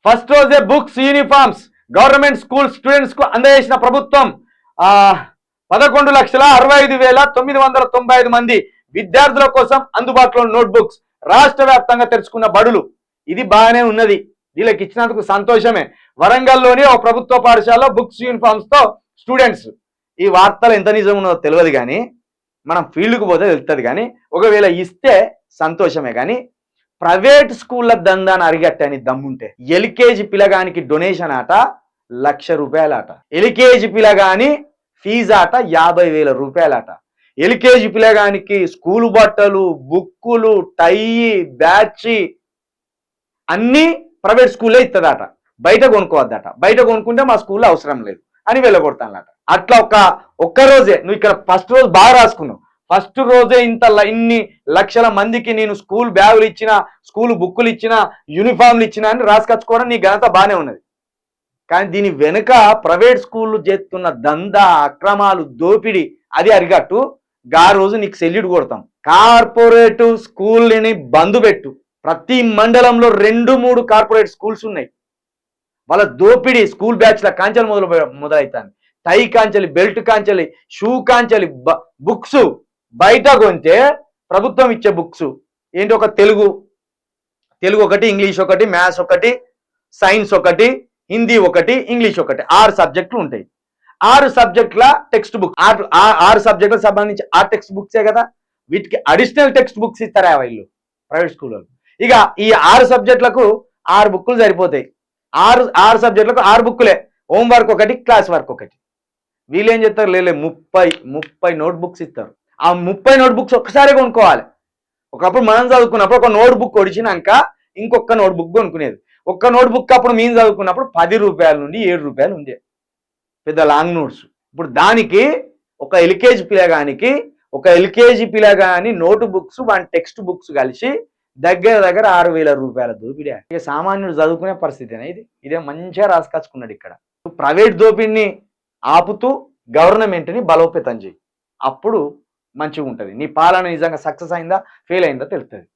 First రోజే books uniforms government school students కు అందజేసిన ప్రభుత్వం 11,65,995 మంది విద్యార్థుల కోసం అందుబాటులో నోట్బుక్స్ రాష్ట్ర వ్యాప్తంగా తెరుచుకున్న బడులు. ఇది బాగానే ఉన్నది, వీళ్ళకి ఇచ్చినందుకు సంతోషమే. వరంగల్లోని ఒక ప్రభుత్వ పాఠశాలలో బుక్స్ యూనిఫామ్స్ తో స్టూడెంట్స్. ఈ వార్తలు ఎంత నిజం ఉన్నదో తెలియదు కానీ మనం ఫీల్డ్కు పోతే తెలుస్తుంది. కానీ ఒకవేళ ఇస్తే సంతోషమే. కానీ ప్రైవేట్ స్కూళ్ళ దందాన్ని అరిగట్టని దమ్ముంటే ఎల్కేజీ పిల్లగానికి డొనేషన్ ఆట ₹1,00,000 ఆట, ఎల్కేజీ పిల్లగాని ఫీజు ఆట ₹50,000 ఆట, ఎల్కేజీ పిల్లగానికి స్కూల్ బట్టలు, బుక్కులు, టై, బ్యాచ్ అన్నీ ప్రైవేట్ స్కూల్లో ఇస్తుందట. బయట కొనుక్కోవద్దట. బయట కొనుక్కుంటే మా స్కూల్లో అవసరం లేదు అని వెళ్ళగొడతానట. అట్లా ఒక్క రోజే నువ్వు ఇక్కడ ఫస్ట్ రోజు బాగా రాసుకున్నావు. ఫస్ట్ రోజే ఇన్ని లక్షల మందికి నేను స్కూల్ బ్యాగులు ఇచ్చిన, స్కూల్ బుక్కులు ఇచ్చిన, యూనిఫామ్లు ఇచ్చిన అని రాసుకొచ్చుకోవడం నీ ఘనత బాగానే ఉన్నది. కానీ దీని వెనుక ప్రైవేట్ స్కూళ్ళు చేస్తున్న దందా, అక్రమాలు, దోపిడీ అది అరిగట్టు. గా రోజు నీకు సెల్యూట్ కొడతాం. కార్పొరేట్ స్కూల్ని బంద్ పెట్టు. ప్రతి మండలంలో 2-3 కార్పొరేట్ స్కూల్స్ ఉన్నాయి. వాళ్ళ దోపిడీ స్కూల్ బ్యాచ్ల కాంచెలు మొదలవుతాను. టై కాంచెలి, బెల్ట్ కాంచెలి, షూ కాంచెలి, బుక్స్ బయట కొంటే ప్రభుత్వం ఇచ్చే బుక్స్ ఏంటి? ఒక తెలుగు ఒకటి, ఇంగ్లీష్ ఒకటి, మ్యాథ్స్ ఒకటి, సైన్స్ ఒకటి, హిందీ ఒకటి, ఇంగ్లీష్ ఒకటి, 6 సబ్జెక్టులు ఉంటాయి. 6 సబ్జెక్టుల టెక్స్ట్ బుక్, 6 సబ్జెక్టులకు సంబంధించి 6 టెక్స్ట్ బుక్సే కదా. వీటికి అడిషనల్ టెక్స్ట్ బుక్స్ ఇస్తారా వీళ్ళు ప్రైవేట్ స్కూల్లో? ఇక ఈ 6 సబ్జెక్టులకు 6 బుక్కులు సరిపోతాయి. 6 సబ్జెక్టులకు 6 బుక్కులే. హోంవర్క్ ఒకటి, క్లాస్ వర్క్ ఒకటి. వీళ్ళు ఏం చేస్తారు? 30 నోట్బుక్స్ ఇస్తారు. ఆ 30 నోట్బుక్స్ ఒక్కసారి కొనుక్కోవాలి. ఒకప్పుడు మనం చదువుకున్నప్పుడు ఒక నోట్బుక్ ఒడిచినాక ఇంకొక నోట్బుక్ కొనుక్కునేది. ఒక్క నోట్బుక్ అప్పుడు మేము చదువుకున్నప్పుడు ₹10 నుండి ₹7 ఉండే పెద్ద లాంగ్ నోట్స్. ఇప్పుడు దానికి ఒక ఎల్కేజీ పిల్లగాని నోటు బుక్స్, 1 టెక్స్ట్ బుక్స్ కలిసి దగ్గర ₹6,000 దోపిడే. ఇక సామాన్యుడు చదువుకునే పరిస్థితేనా ఇది? ఇదే మంచిగా రాసుకొచ్చుకున్నాడు. ఇక్కడ ప్రైవేట్ దోపిడిని ఆపుతూ గవర్నమెంట్ని బలోపేతం చేయి. అప్పుడు మంచిగా ఉంటుంది. నీ పాలన నిజంగా సక్సెస్ అయిందా, ఫెయిల్ అయిందా తెలుస్తుంది.